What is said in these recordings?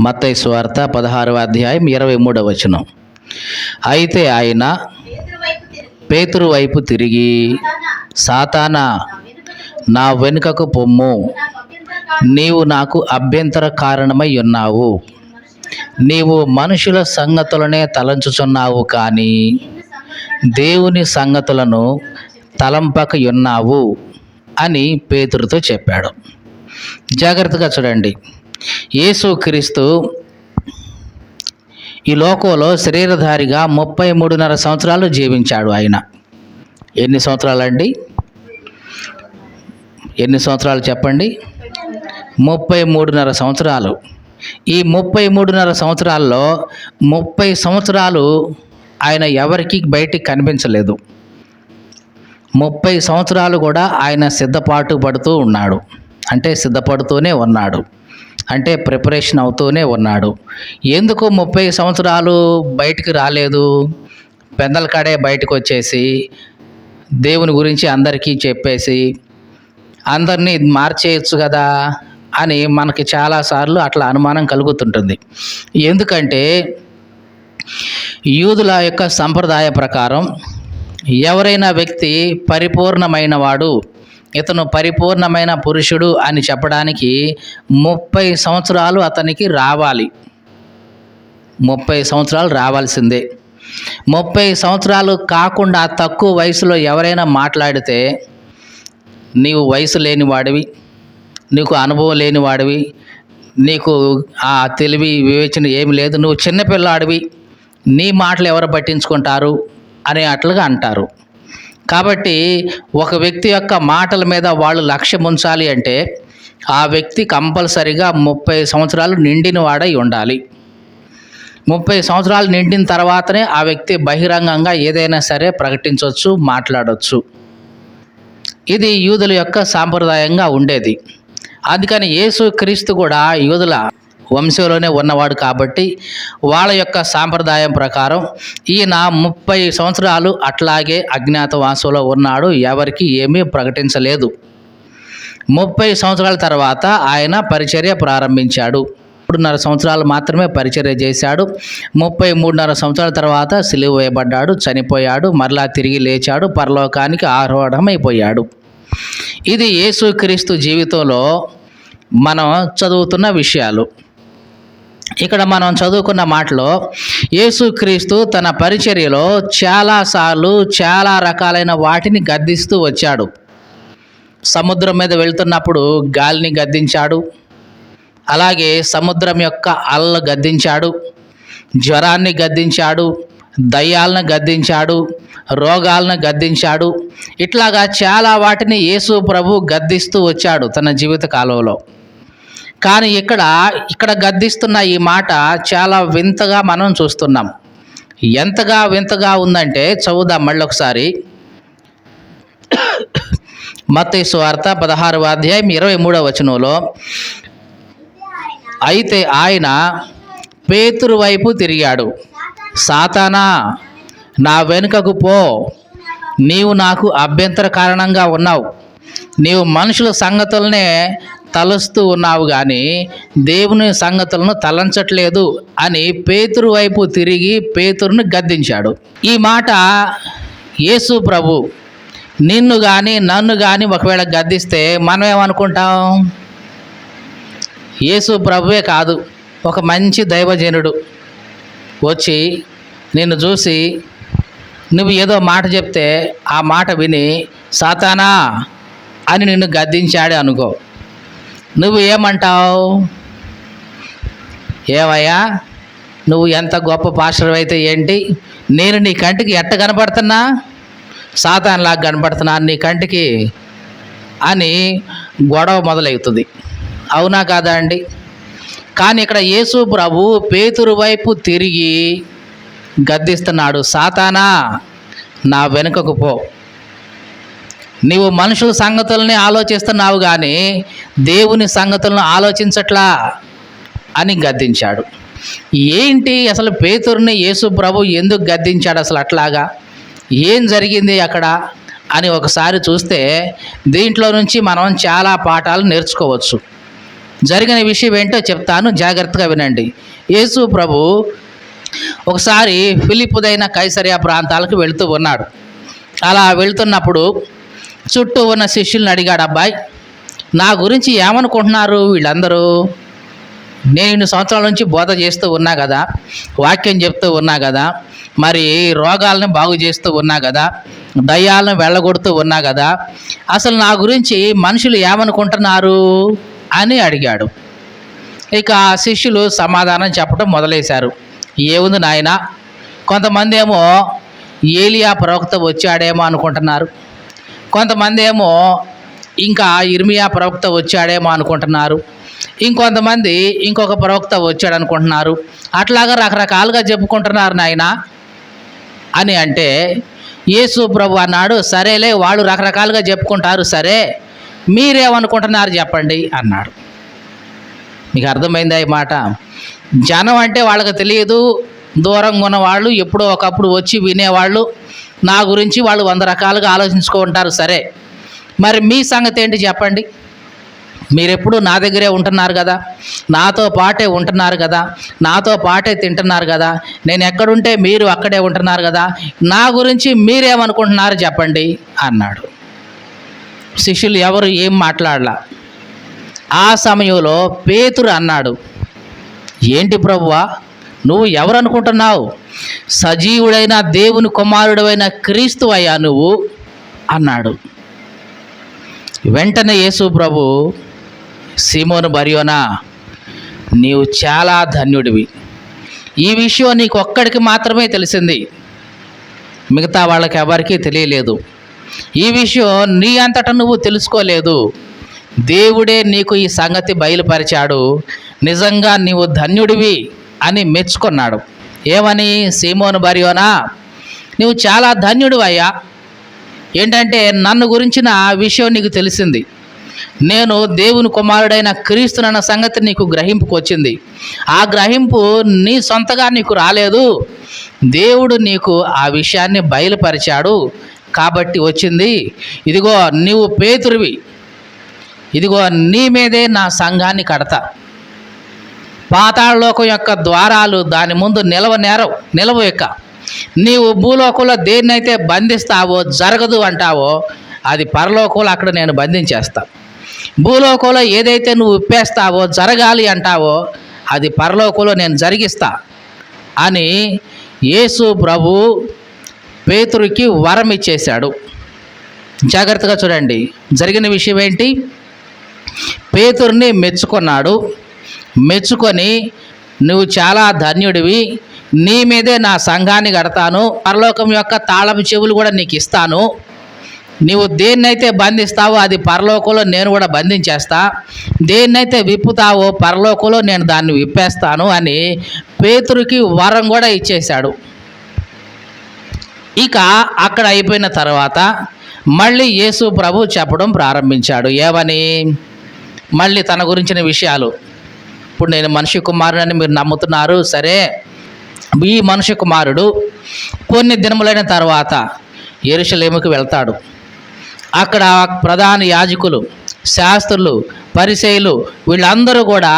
మత్తయి సువార్త 16వ అధ్యాయం 23వ వచనం. అయితే ఆయన పేతురు వైపు తిరిగి, సాతానా, నా వెనుకకు పొమ్ము, నీవు నాకు అభ్యంతర కారణమై ఉన్నావు. నీవు మనుషుల సంగతులనే తలంచుచున్నావు కానీ దేవుని సంగతులను తలంపక ఉన్నావు అని పేతురుతో చెప్పాడు. జాగ్రత్తగా చూడండి. యేసుక్రీస్తు ఈ లోకంలో శరీరధారిగా 33.5 సంవత్సరాలు జీవించాడు. ఆయన ఎన్ని సంవత్సరాలండి? ఎన్ని సంవత్సరాలు చెప్పండి? 33.5 సంవత్సరాలు. ఈ 33.5 సంవత్సరాల్లో 30 సంవత్సరాలు ఆయన ఎవరికి బయటికి కనిపించలేదు. 30 సంవత్సరాలు కూడా ఆయన సిద్ధపాటు పడుతూ ఉన్నాడు. అంటే సిద్ధపడుతూనే ఉన్నాడు, అంటే ప్రిపరేషన్ అవుతూనే ఉన్నాడు. ఎందుకు 30 సంవత్సరాలు బయటికి రాలేదు? పెందల కాడే బయటకు వచ్చేసి దేవుని గురించి అందరికీ చెప్పేసి అందరినీ మార్చేయచ్చు కదా అని మనకి చాలాసార్లు అట్లా అనుమానం కలుగుతుంటుంది. ఎందుకంటే యూదుల యొక్క సంప్రదాయ ప్రకారం ఎవరైనా వ్యక్తి పరిపూర్ణమైన వాడు, ఇతను పరిపూర్ణమైన పురుషుడు అని చెప్పడానికి 30 సంవత్సరాలు అతనికి రావాలి. 30 సంవత్సరాలు రావాల్సిందే. 30 సంవత్సరాలు కాకుండా తక్కువ వయసులో ఎవరైనా మాట్లాడితే నీవు వయసు లేని వాడివి, నీకు అనుభవం లేని వాడివి, నీకు ఆ తెలివి వివేచన ఏమి లేదు, నువ్వు చిన్నపిల్లాడివి, నీ మాటలు ఎవరు పట్టించుకుంటారు అనే అట్లుగా అంటారు. కాబట్టి ఒక వ్యక్తి యొక్క మాటల మీద వాళ్ళు లక్ష్యం ఉంచాలి అంటే ఆ వ్యక్తి కంపల్సరిగా 30 సంవత్సరాలు నిండిన వాడై ఉండాలి. 30 సంవత్సరాలు నిండిన తర్వాతనే ఆ వ్యక్తి బహిరంగంగా ఏదైనా సరే ప్రకటించవచ్చు, మాట్లాడవచ్చు. ఇది యూదుల యొక్క సాంప్రదాయంగా ఉండేది. అందుకని యేసుక్రీస్తు కూడా యూదుల వంశంలోనే ఉన్నవాడు కాబట్టి వాళ్ళ యొక్క సాంప్రదాయం ప్రకారం ఈయన 30 సంవత్సరాలు అట్లాగే అజ్ఞాతవాసంలో ఉన్నాడు, ఎవరికి ఏమీ ప్రకటించలేదు. 30 సంవత్సరాల తర్వాత ఆయన పరిచర్య ప్రారంభించాడు. 3.5 సంవత్సరాలు మాత్రమే పరిచర్య చేశాడు. 33.5 సంవత్సరాల తర్వాత సిలువ వేయబడ్డాడు, చనిపోయాడు, మరలా తిరిగి లేచాడు, పరలోకానికి ఆరోహణమైపోయాడు. ఇది యేసుక్రీస్తు జీవితంలో మనం చదువుతున్న విషయాలు. ఇక్కడ మనం చదువుకున్న మాటలో యేసుక్రీస్తు తన పరిచర్యలో చాలాసార్లు చాలా రకాలైన వాటిని గద్దిస్తూ వచ్చాడు. సముద్రం మీద వెళ్తున్నప్పుడు గాలిని గద్దించాడు, అలాగే సముద్రం యొక్క అలలు గద్దించాడు, జ్వరాన్ని గద్దించాడు, దయ్యాలను గద్దించాడు, రోగాలను గద్దించాడు. ఇట్లాగా చాలా వాటిని యేసు ప్రభు గద్దిస్తూ వచ్చాడు తన జీవిత కాలంలో. కానీ ఇక్కడ గద్దిస్తున్న ఈ మాట చాలా వింతగా మనం చూస్తున్నాం. ఎంతగా వింతగా ఉందంటే చదువుదాం మళ్ళీ ఒకసారి. మత్తయి సువార్త 16వ అధ్యాయం 23వ వచనంలో, అయితే ఆయన పేతురు వైపు తిరిగాడు, సాతానా, నా వెనుకకు పో, నీవు నాకు అభ్యంతర కారణంగా ఉన్నావు. నీవు మనుషుల సంగతులనే తలుస్తూ ఉన్నావు కానీ దేవుని సంగతులను తలంచట్లేదు అని పేతురు వైపు తిరిగి పేతురుని గద్దించాడు. ఈ మాట యేసు ప్రభు నిన్ను కానీ నన్ను కానీ ఒకవేళ గద్దిస్తే మనం ఏమనుకుంటాం? యేసు ప్రభువే కాదు, ఒక మంచి దైవజనుడు వచ్చి నిన్ను చూసి నువ్వు ఏదో మాట చెప్తే ఆ మాట విని సాతానా అని నిన్ను గద్దించాడే అనుకో, నువ్వు ఏమంటావు? ఏమయ్యా, నువ్వు ఎంత గొప్ప పాస్టర్ అయితే ఏంటి, నేను నీ కంటికి ఎట్ట కనపడుతున్నా? సాతానులాగా కనపడుతున్నా నీ కంటికి అని గొడవ మొదలవుతుంది. అవునా కాదా అండి? కానీ ఇక్కడ యేసు ప్రభు పేతురు వైపు తిరిగి గద్దిస్తున్నాడు, సాతానా, నా వెనుకకు పో, నీవు మనుషుల సంగతుల్ని ఆలోచిస్తున్నావు కానీ దేవుని సంగతులను ఆలోచించట్లా అని గద్దించాడు. ఏంటి అసలు పేతురుని యేసు ప్రభు ఎందుకు గద్దించాడు? అసలు అట్లాగా ఏం జరిగింది అక్కడ అని ఒకసారి చూస్తే దీంట్లో నుంచి మనం చాలా పాఠాలు నేర్చుకోవచ్చు. జరిగిన విషయం ఏంటో చెప్తాను, జాగ్రత్తగా వినండి. యేసు ప్రభు ఒకసారి ఫిలిప్పుదైన కైసరియా ప్రాంతాలకు వెళుతూ ఉన్నాడు. అలా వెళుతున్నప్పుడు చుట్టూ ఉన్న శిష్యుల్ని అడిగాడు, అబ్బాయి నా గురించి ఏమనుకుంటున్నారు వీళ్ళందరూ? నేను 2 సంవత్సరాల నుంచి బోధ చేస్తూ ఉన్నా కదా, వాక్యం చెప్తూ ఉన్నా కదా, మరి రోగాలను బాగు చేస్తూ ఉన్నా కదా, దయ్యాలను వెళ్ళగొడుతూ ఉన్నా కదా, అసలు నా గురించి మనుషులు ఏమనుకుంటున్నారు అని అడిగాడు. ఇక ఆ శిష్యులు సమాధానం చెప్పడం మొదలేశారు. ఏముంది నాయన, కొంతమంది ఏమో ఏలియా ప్రవక్త వచ్చాడేమో అనుకుంటున్నారు, కొంతమంది ఏమో ఇంకా ఇర్మియా ప్రవక్త వచ్చాడేమో అనుకుంటున్నారు, ఇంకొంతమంది ఇంకొక ప్రవక్త వచ్చాడు అనుకుంటున్నారు, అట్లాగా రకరకాలుగా చెప్పుకుంటున్నారు నాయన అని అంటే, యేసు ప్రభు అన్నాడు, సరేలే వాళ్ళు రకరకాలుగా చెప్పుకుంటారు, సరే మీరేమనుకుంటున్నారు చెప్పండి అన్నాడు. మీకు అర్థమైందా ఈ మాట? జనం అంటే వాళ్ళకి తెలియదు, దూరంగా ఉన్నవాళ్ళు ఎప్పుడో ఒకప్పుడు వచ్చి వినేవాళ్ళు, నా గురించి వాళ్ళు 100 రకాలుగా ఆలోచించుకుంటారు, సరే మరి మీ సంగతి ఏంటి చెప్పండి? మీరెప్పుడు నా దగ్గరే ఉంటున్నారు కదా, నాతో పాటే ఉంటున్నారు కదా, నాతో పాటే తింటున్నారు కదా, నేను ఎక్కడుంటే మీరు అక్కడే ఉంటున్నారు కదా, నా గురించి మీరేమనుకుంటున్నారు చెప్పండి అన్నాడు. శిష్యులు ఎవరు ఏం మాట్లాడలా. ఆ సమయంలో పేతురు అన్నాడు, ఏంటి ప్రభువా, నువ్వు ఎవరు అనుకుంటున్నావు? సజీవుడైన దేవుని కుమారుడైన క్రీస్తు అయ్యా నువ్వు అన్నాడు. వెంటనే యేసు ప్రభు, సీమోను బర్యోనా, నీవు చాలా ధన్యుడివి, ఈ విషయం నీకు ఒక్కడికి మాత్రమే తెలిసింది, మిగతా వాళ్ళకి ఎవరికీ తెలియలేదు. ఈ విషయం నీ అంతటా నువ్వు తెలుసుకోలేదు, దేవుడే నీకు ఈ సంగతి బయలుపరిచాడు, నిజంగా నీవు ధన్యుడివి అని మెచ్చుకున్నాడు. ఏమని? సీమోను బర్యోనా, నువ్వు చాలా ధన్యుడు అయ్యా. ఏంటంటే నన్ను గురించిన విషయం నీకు తెలిసింది, నేను దేవుని కుమారుడైన క్రీస్తునన్న సంగతి నీకు గ్రహింపుకు వచ్చింది. ఆ గ్రహింపు నీ సొంతగా నీకు రాలేదు, దేవుడు నీకు ఆ విషయాన్ని బయలుపరిచాడు కాబట్టి వచ్చింది. ఇదిగో నీవు పేతురువి, ఇదిగో నీ మీదే నా సంఘాన్ని కడతా, పాతాళలోకం యొక్క ద్వారాలు దాని ముందు నిలవ ఎక్క. నీవు భూలోకంలో దేన్నైతే బంధిస్తావో జరగదు అంటావో అది పరలోకంలో అక్కడ నేను బంధించేస్తా, భూలోకంలో ఏదైతే నువ్వు విప్పేస్తావో జరగాలి అంటావో అది పరలోకంలో నేను జరిగిస్తా అని యేసు ప్రభు పేతురుకి వరం ఇచ్చేశాడు. జాగ్రత్తగా చూడండి, జరిగిన విషయం ఏంటి? పేతురుని మెచ్చుకున్నాడు. మెచ్చుకొని నువ్వు చాలా ధన్యుడివి, నీ మీదే నా సంఘాన్ని కడతాను, పరలోకం యొక్క తాళపు చెవులు కూడా నీకు ఇస్తాను, నీవు దేన్నైతే బంధిస్తావో అది పరలోకంలో నేను కూడా బంధించేస్తా, దేన్నైతే విప్పుతావో పరలోకంలో నేను దాన్ని విప్పేస్తాను అని పేతురుకి వరం కూడా ఇచ్చేశాడు. ఇక అక్కడ అయిపోయిన తర్వాత మళ్ళీ యేసు ప్రభు చెప్పడం ప్రారంభించాడు. ఏమని? మళ్ళీ తన గురించిన విషయాలు. ఇప్పుడు నేను మనిషి కుమారుడని మీరు నమ్ముతున్నారు, సరే ఈ మనిషి కుమారుడు కొన్ని దినములైన తర్వాత యెరూషలేముకు వెళ్తాడు. అక్కడ ప్రధాన యాజకులు, శాస్త్రులు, పరిసయ్యులు వీళ్ళందరూ కూడా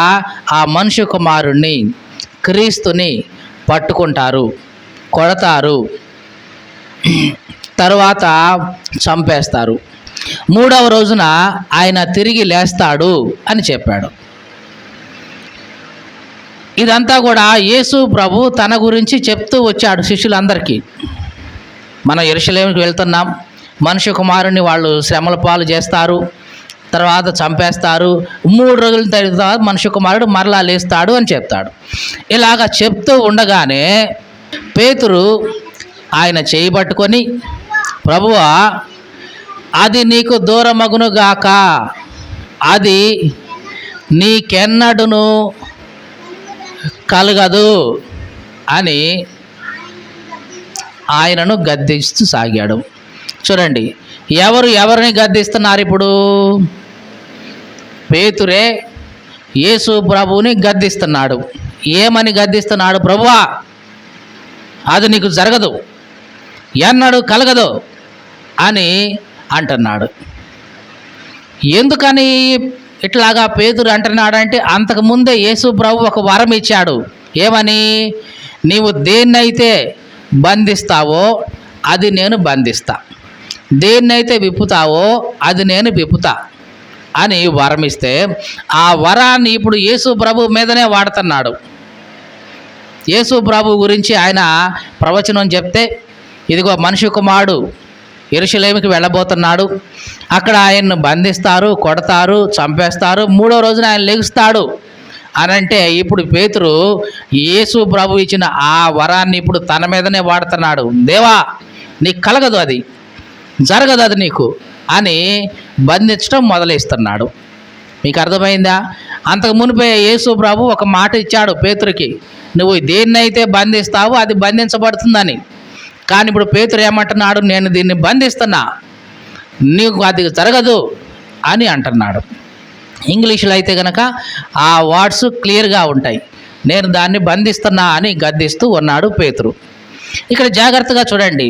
ఆ మనిషి కుమారుణ్ణి, క్రీస్తుని పట్టుకుంటారు, కొడతారు, తర్వాత చంపేస్తారు. 3వ రోజున ఆయన తిరిగి లేస్తాడు అని చెప్పాడు. ఇదంతా కూడా యేసు ప్రభు తన గురించి చెప్తూ వచ్చాడు శిష్యులందరికీ. మనం యెరూషలేముకి వెళ్తున్నాం, మనిషి కుమారుని వాళ్ళు శ్రమల పాలు చేస్తారు, తర్వాత చంపేస్తారు, 3 రోజుల తర్వాత మనిషి కుమారుడు మరలా లేస్తాడు అని చెప్తాడు. ఇలాగ చెప్తూ ఉండగానే పేతురు ఆయన చేయి పట్టుకొని, ప్రభువా అది నీకు దూరమగునుగాక, అది నీకెన్నడును కలగదు అని ఆయనను గద్దిస్తూ సాగాడు. చూడండి, ఎవరిని గద్దిస్తున్నారు ఇప్పుడు? పేతురే యేసు ప్రభువుని గద్దిస్తున్నాడు. ఏమని గద్దిస్తున్నాడు? ప్రభువా అది నీకు జరగదు, ఎన్నడూ కలగదు అని అంటున్నాడు. ఎందుకని ఇట్లాగా పేతురు అంటున్నాడంటే అంతకుముందే యేసు ప్రభు ఒక వరం ఇచ్చాడు. ఏమని? నీవు దేన్నైతే బంధిస్తావో అది నేను బంధిస్తా, దేన్నైతే విప్పుతావో అది నేను విప్పుతా అని వరం ఇస్తే ఆ వరాన్ని ఇప్పుడు యేసు ప్రభు మీదనే వాడుతున్నాడు. యేసు ప్రభు గురించి ఆయన ప్రవచనం చెప్తే, ఇదిగో మనిషి కుమారుడు యెరూషలేముకి వెళ్ళబోతున్నాడు, అక్కడ ఆయన్ను బంధిస్తారు, కొడతారు, చంపేస్తారు, 3వ రోజున ఆయన లెగుస్తాడు అని అంటే ఇప్పుడు పేతురు యేసు ప్రభు ఇచ్చిన ఆ వరాన్ని ఇప్పుడు తన మీదనే వాడుతున్నాడు. దేవా నీకు కలగదు, అది జరగదు, అది నీకు అని బంధించడం మొదలైస్తున్నాడు. మీకు అర్థమైందా? అంతకు మునిపే యేసు ప్రభు ఒక మాట ఇచ్చాడు పేతురుకి, నువ్వు దేన్నైతే బంధిస్తావో అది బంధించబడుతుందని. కానీ ఇప్పుడు పేతురు ఏమంటున్నాడు? నేను దీన్ని బంధిస్తున్నా, నీకు అది జరగదు అని అంటున్నాడు. ఇంగ్లీష్లో అయితే కనుక ఆ వర్డ్స్ క్లియర్గా ఉంటాయి. నేను దాన్ని బంధిస్తున్నా అని గద్దిస్తూ ఉన్నాడు పేతురు. ఇక్కడ జాగ్రత్తగా చూడండి,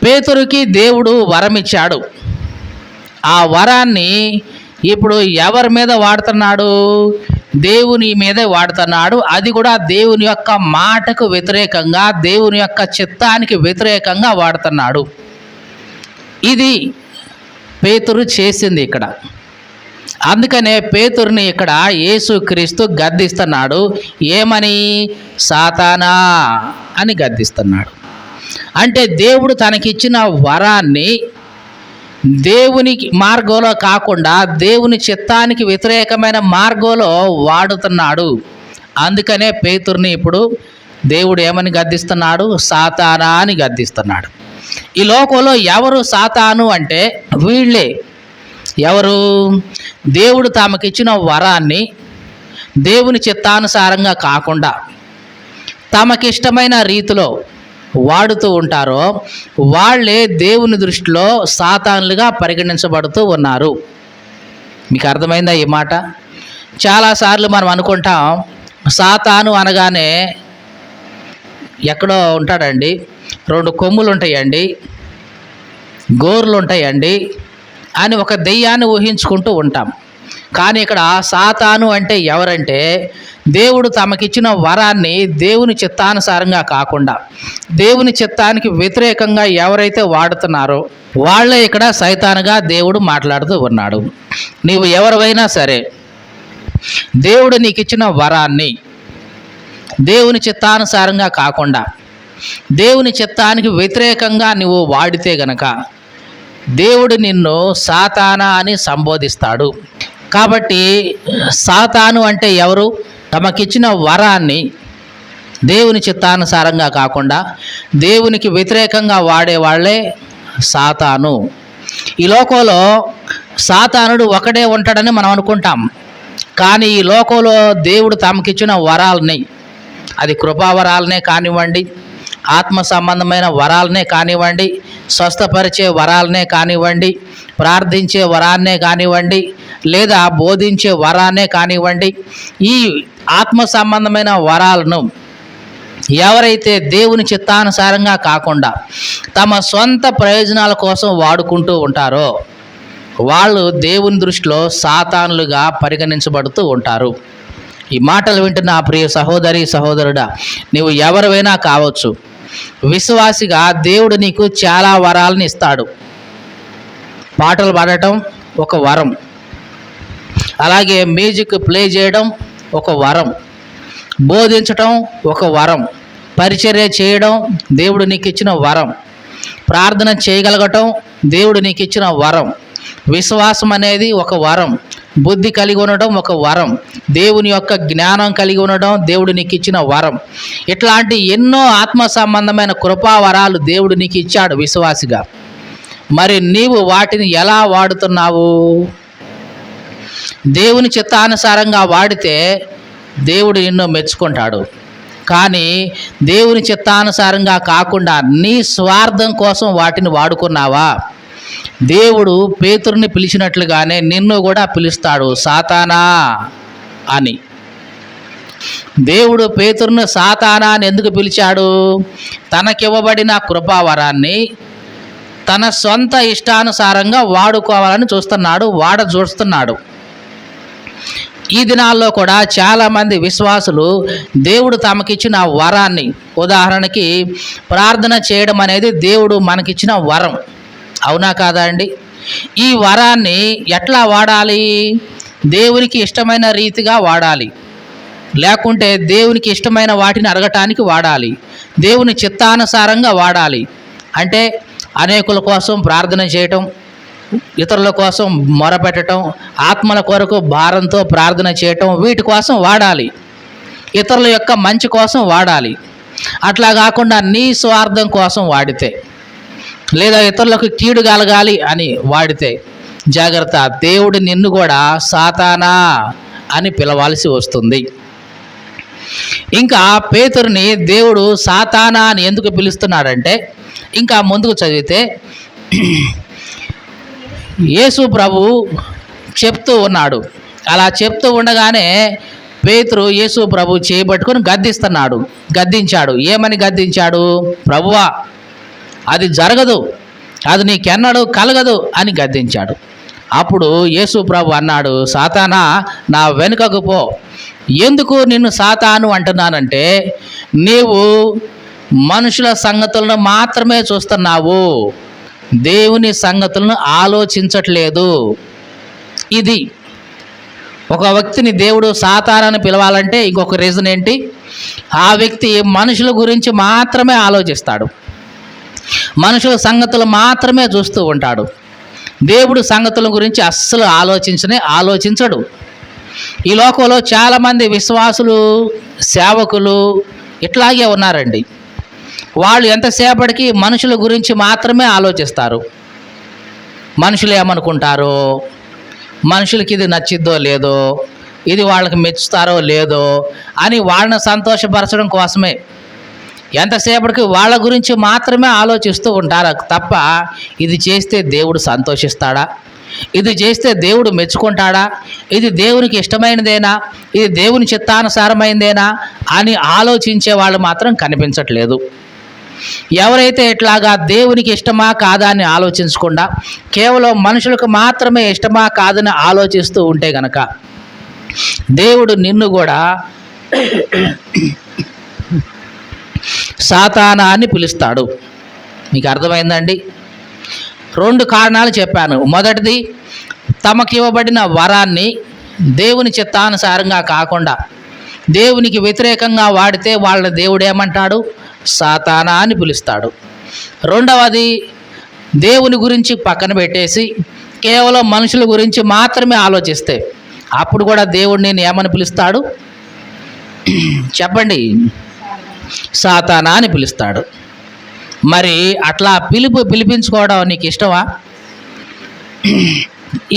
పేతురుకి దేవుడు వరం ఇచ్చాడు. ఆ వరాన్ని ఇప్పుడు ఎవరి మీద వాడుతున్నాడు? దేవుని మీదే వాడుతున్నాడు. అది కూడా దేవుని యొక్క మాటకు వ్యతిరేకంగా, దేవుని యొక్క చిత్తానికి వ్యతిరేకంగా వాడుతున్నాడు. ఇది పేతురు చేసింది ఇక్కడ. అందుకనే పేతురుని ఇక్కడ యేసుక్రీస్తు గద్దిస్తున్నాడు. ఏమని? సాతానా అని గద్దిస్తున్నాడు. అంటే దేవుడు తనకిచ్చిన వరాన్ని దేవుని మార్గంలో కాకుండా దేవుని చిత్తానికి వ్యతిరేకమైన మార్గంలో వాడుతున్నాడు. అందుకనే పేతురుని ఇప్పుడు దేవుడు ఏమని గద్దిస్తున్నాడు? సాతానా అని గద్దిస్తున్నాడు. ఈ లోకంలో ఎవరు సాతాను అంటే వీళ్ళే. ఎవరు? దేవుడు తమకిచ్చిన వరాన్ని దేవుని చిత్తానుసారంగా కాకుండా తమకిష్టమైన రీతిలో వాడుతూ ఉంటారో వాళ్ళే దేవుని దృష్టిలో సాతానులుగా పరిగణించబడుతూ ఉన్నారు. మీకు అర్థమైందా ఈ మాట? చాలాసార్లు మనం అనుకుంటాం సాతాను అనగానే ఎక్కడో ఉంటాడండి, 2 కొమ్ములు ఉంటాయండి, గోర్లు ఉంటాయండి అని ఒక దెయ్యాన్ని ఊహించుకుంటూ ఉంటాం. కానీ ఇక్కడ సాతాను అంటే ఎవరంటే దేవుడు తమకిచ్చిన వరాన్ని దేవుని చిత్తానుసారంగా కాకుండా దేవుని చిత్తానికి వ్యతిరేకంగా ఎవరైతే వాడుతున్నారో వాళ్ళే ఇక్కడ సైతానుగా దేవుడు మాట్లాడుతూ ఉన్నాడు. నీవు ఎవరివైనా సరే దేవుడు నీకు ఇచ్చిన వరాన్ని దేవుని చిత్తానుసారంగా కాకుండా దేవుని చిత్తానికి వ్యతిరేకంగా నువ్వు వాడితే గనక దేవుడు నిన్ను సాతానా అని సంబోధిస్తాడు. కాబట్టి సాతాను అంటే ఎవరు? తమకిచ్చిన వరాన్ని దేవుని చిత్తానుసారంగా కాకుండా దేవునికి వ్యతిరేకంగా వాడేవాళ్లే సాతాను. ఈ లోకంలో సాతానుడు ఒకడే ఉంటాడని మనం అనుకుంటాం. కానీ ఈ లోకంలో దేవుడు తమకిచ్చిన వరాలని, అది కృపావరాలనే కానివ్వండి, ఆత్మ సంబంధమైన వరాలనే కానివ్వండి, స్వస్థపరిచే వరాలనే కానివ్వండి, ప్రార్థించే వరాన్నే కానివ్వండి, లేదా బోధించే వరాన్నే కానివ్వండి, ఈ ఆత్మ సంబంధమైన వరాలను ఎవరైతే దేవుని చిత్తానుసారంగా కాకుండా తమ సొంత ప్రయోజనాల కోసం వాడుకుంటూ ఉంటారో వాళ్ళు దేవుని దృష్టిలో సాతానులుగా పరిగణించబడుతూ ఉంటారు. ఈ మాటలు వింటున్న ప్రియ సహోదరి సహోదరుడా, నీవు ఎవరివైనా కావచ్చు, విశ్వాసిగా దేవుడు నీకు చాలా వరాలను ఇస్తాడు. పాటలు పాడటం ఒక వరం, అలాగే మ్యూజిక్ ప్లే చేయడం ఒక వరం, బోధించటం ఒక వరం, పరిచర్య చేయడం దేవుడు నీకు ఇచ్చిన వరం, ప్రార్థన చేయగలగటం దేవుడు నీకు ఇచ్చిన వరం, విశ్వాసం అనేది ఒక వరం, బుద్ధి కలిగి ఉండడం ఒక వరం, దేవుని యొక్క జ్ఞానం కలిగి ఉండడం దేవుడు నీకు ఇచ్చిన వరం. ఇట్లాంటి ఎన్నో ఆత్మ సంబంధమైన కృపా వరాలు దేవుడు నీకు ఇచ్చాడు విశ్వాసిగా. మరి నీవు వాటిని ఎలా వాడుతున్నావు? దేవుని చిత్తానుసారంగా వాడితే దేవుడు నిన్ను మెచ్చుకుంటాడు. కానీ దేవుని చిత్తానుసారంగా కాకుండా నీ స్వార్థం కోసం వాటిని వాడుకున్నావా? దేవుడు పేతురుని పిలిచినట్లుగానే నిన్ను కూడా పిలుస్తాడు సాతానా అని. దేవుడు పేతురును సాతానా అని ఎందుకు పిలిచాడు? తనకివ్వబడిన కృపావరాన్ని తన సొంత ఇష్టానుసారంగా వాడుకోవాలని చూస్తున్నాడు. ఈ దినాల్లో కూడా చాలామంది విశ్వాసులు దేవుడు తమకిచ్చిన వరాన్ని, ఉదాహరణకి ప్రార్థన చేయడం అనేది దేవుడు మనకిచ్చిన వరం, అవునా కాదా అండి? ఈ వరాన్ని ఎట్లా వాడాలి? దేవునికి ఇష్టమైన రీతిగా వాడాలి, లేకుంటే దేవునికి ఇష్టమైన వాటిని అడగటానికి వాడాలి, దేవుని చిత్తానుసారంగా వాడాలి. అంటే అనేకుల కోసం ప్రార్థన చేయటం, ఇతరుల కోసం మొరపెట్టడం, ఆత్మల కొరకు భారంతో ప్రార్థన చేయటం, వీటి కోసం వాడాలి. ఇతరుల యొక్క మంచి కోసం వాడాలి. అట్లా కాకుండా నీ స్వార్థం కోసం వాడితే, లేదా ఇతరులకు కీడు కలగాలి అని వాడితే జాగ్రత్త, దేవుడు నిన్ను కూడా సాతానా అని పిలవాల్సి వస్తుంది. ఇంకా పేతురుని దేవుడు సాతానా అని ఎందుకు పిలుస్తున్నాడంటే, ఇంకా ముందుకు చదివితే యేసు ప్రభు చెప్తూ ఉన్నాడు. అలా చెప్తూ ఉండగానే పేతురు యేసు ప్రభు చేయబట్టుకొని గద్దించాడు. ఏమని గద్దించాడు? ప్రభువా, అది జరగదు, అది నీకెన్నడూ కలగదు అని గద్దించాడు. అప్పుడు యేసు ప్రభు అన్నాడు, సాతానా నా వెనుకకు పో. ఎందుకు నిన్ను సాతాను అంటున్నానంటే, నీవు మనుషుల సంగతులను మాత్రమే చూస్తున్నావు, దేవుని సంగతులను ఆలోచించట్లేదు. ఇది ఒక వ్యక్తిని దేవుడు సాతానని పిలవాలంటే ఇంకొక రీజన్ ఏంటి? ఆ వ్యక్తి మనుషుల గురించి మాత్రమే ఆలోచిస్తాడు, మనుషుల సంగతులు మాత్రమే చూస్తూ ఉంటాడు. దేవుడు సంగతుల గురించి అస్సలు ఆలోచించడు. ఈ లోకంలో చాలామంది విశ్వాసులు, సేవకులు ఇట్లాగే ఉన్నారండి. వాళ్ళు ఎంతసేపటికి మనుషుల గురించి మాత్రమే ఆలోచిస్తారు. మనుషులు ఏమనుకుంటారో, మనుషులకి ఇది నచ్చిద్దో లేదో, ఇది వాళ్ళకి మెచ్చుతారో లేదో అని వాళ్ళని సంతోషపరచడం కోసమే ఎంతసేపటికి వాళ్ళ గురించి మాత్రమే ఆలోచిస్తూ ఉంటారు తప్ప, ఇది చేస్తే దేవుడు సంతోషిస్తాడా, ఇది చేస్తే దేవుడు మెచ్చుకుంటాడా, ఇది దేవునికి ఇష్టమైనదేనా, ఇది దేవుని చిత్తానుసారమైనదేనా అని ఆలోచించే వాళ్ళు మాత్రం కనిపించట్లేదు. ఎవరైతే ఇట్లాగా దేవునికి ఇష్టమా కాదా అని ఆలోచించకుండా కేవలం మనుషులకు మాత్రమే ఇష్టమా కాదని ఆలోచిస్తూ ఉంటే గనక దేవుడు నిన్ను కూడా సాతానా అని పిలుస్తాడు. మీకు అర్థమైందండి? 2 కారణాలు చెప్పాను. మొదటిది, తమకి ఇవ్వబడిన వరాన్ని దేవుని చిత్తానుసారంగా కాకుండా దేవునికి వ్యతిరేకంగా వాడితే వాళ్ళ దేవుడు ఏమంటాడు? సాతానా అని పిలుస్తాడు. రెండవది, దేవుని గురించి పక్కన పెట్టేసి కేవలం మనుషుల గురించి మాత్రమే ఆలోచిస్తే అప్పుడు కూడా దేవుడు నేను ఏమని పిలుస్తాడు చెప్పండి? సాతానా అని పిలుస్తాడు. మరి అట్లా పిలిపించుకోవడం నీకు ఇష్టమా?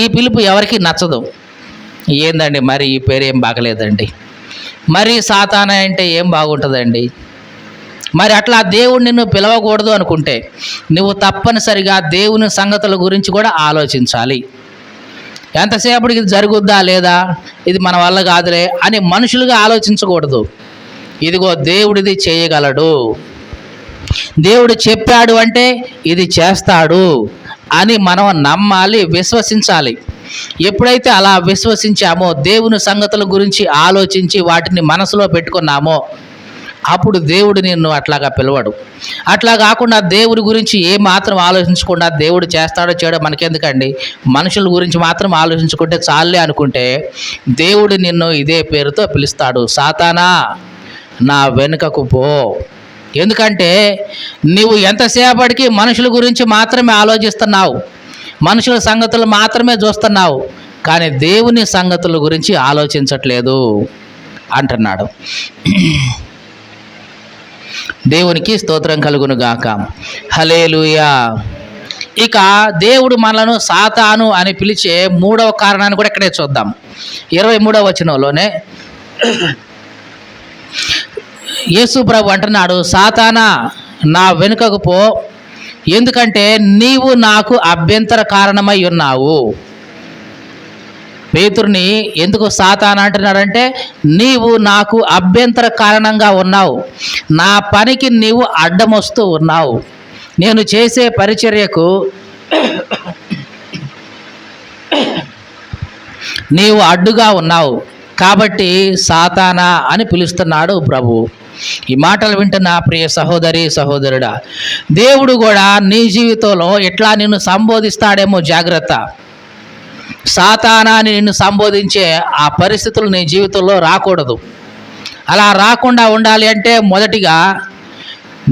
ఈ పిలుపు ఎవరికి నచ్చదు. ఏందండి మరి ఈ పేరు ఏం బాగలేదండి, మరి సాతానా అంటే ఏం బాగుంటుందండి. మరి అట్లా దేవుడు నిన్ను పిలవకూడదు అనుకుంటే నువ్వు తప్పనిసరిగా దేవుని సంగతుల గురించి కూడా ఆలోచించాలి. ఎంతసేపటికి ఇది జరుగుద్దా లేదా, ఇది మన వల్ల కాదులే అని మనుషులుగా ఆలోచించకూడదు. ఇదిగో దేవుడిది చేయగలడు, దేవుడు చెప్పాడు అంటే ఇది చేస్తాడు అని మనం నమ్మాలి, విశ్వసించాలి. ఎప్పుడైతే అలా విశ్వసించామో, దేవుని సంగతుల గురించి ఆలోచించి వాటిని మనసులో పెట్టుకున్నామో అప్పుడు దేవుడు నిన్ను అట్లాగా పిలవడు. అట్లా కాకుండా దేవుడి గురించి ఏ మాత్రం ఆలోచించకుండా దేవుడు చేస్తాడో చేయడో మనకెందుకండి, మనుషుల గురించి మాత్రం ఆలోచించుకుంటే చాలే అనుకుంటే దేవుడు నిన్ను ఇదే పేరుతో పిలుస్తాడు, సాతానా నా వెనుకకు పో. ఎందుకంటే నువ్వు ఎంతసేపటికి మనుషుల గురించి మాత్రమే ఆలోచిస్తున్నావు, మనుషుల సంగతులు మాత్రమే చూస్తున్నావు, కానీ దేవుని సంగతుల గురించి ఆలోచించట్లేదు అంటున్నాడు. దేవునికి స్తోత్రం కలుగును గాక. హల్లెలూయా. ఇక దేవుడు మనలను సాతాను అని పిలిచే 3వ కారణాన్ని కూడా ఇక్కడే చూద్దాం. 23వ వచనంలోనే యేసు ప్రభు అంటున్నాడు, సాతానా నా వెనుకకు పో, ఎందుకంటే నీవు నాకు అభ్యంతర కారణమై ఉన్నావు. పేతురుని ఎందుకు సాతాను అంటున్నాడంటే, నీవు నాకు అభ్యంతర కారణంగా ఉన్నావు, నా పనికి నీవు అడ్డం వస్తూ ఉన్నావు, నేను చేసే పరిచర్యకు నీవు అడ్డుగా ఉన్నావు. కాబట్టి సాతానా అని పిలుస్తున్నాడు ప్రభువు. ఈ మాటలు వింటున్న ప్రియ సహోదరి సహోదరుడా, దేవుడు కూడా నీ జీవితంలో ఎట్లా నిన్ను సంబోధిస్తాడేమో జాగ్రత్త. సాతానా అని నిన్ను సంబోధించే ఆ పరిస్థితులు నీ జీవితంలో రాకూడదు. అలా రాకుండా ఉండాలి అంటే మొదటిగా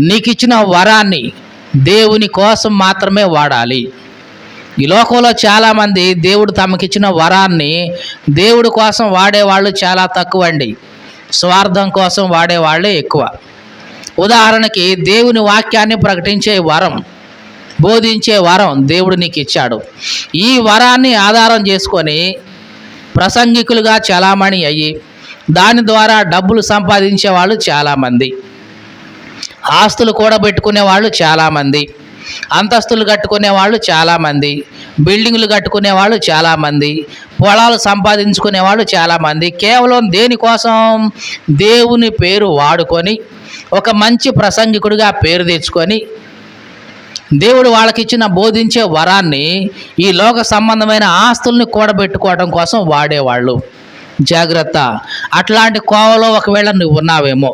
నీకు ఇచ్చిన వరాన్ని దేవుని కోసం మాత్రమే వాడాలి. ఈ లోకంలో చాలామంది దేవుడు తమకిచ్చిన వరాన్ని దేవుడి కోసం వాడేవాళ్ళు చాలా తక్కువ అండి. స్వార్థం కోసం వాడేవాళ్ళే ఎక్కువ. ఉదాహరణకి దేవుని వాక్యాన్ని ప్రకటించే వరం, బోధించే వరం దేవుడు నీకు ఇచ్చాడు. ఈ వరాన్ని ఆధారం చేసుకొని ప్రసంగికులుగా చలామణి అయ్యి దాని ద్వారా డబ్బులు సంపాదించే వాళ్ళు చాలామంది, ఆస్తులు కూడబెట్టుకునే వాళ్ళు చాలామంది, అంతస్తులు కట్టుకునే వాళ్ళు చాలామంది, బిల్డింగులు కట్టుకునే వాళ్ళు చాలామంది, పొలాలు సంపాదించుకునే వాళ్ళు చాలామంది. కేవలం దేనికోసం? దేవుని పేరు వాడుకొని ఒక మంచి ప్రసంగికుడిగా పేరు తెచ్చుకొని దేవుడు వాళ్ళకిచ్చిన బోధించే వరాన్ని ఈ లోక సంబంధమైన ఆస్తుల్ని కూడబెట్టుకోవడం కోసం వాడేవాళ్ళు. జాగ్రత్త, అట్లాంటి కోవలో ఒకవేళ నువ్వు ఉన్నావేమో.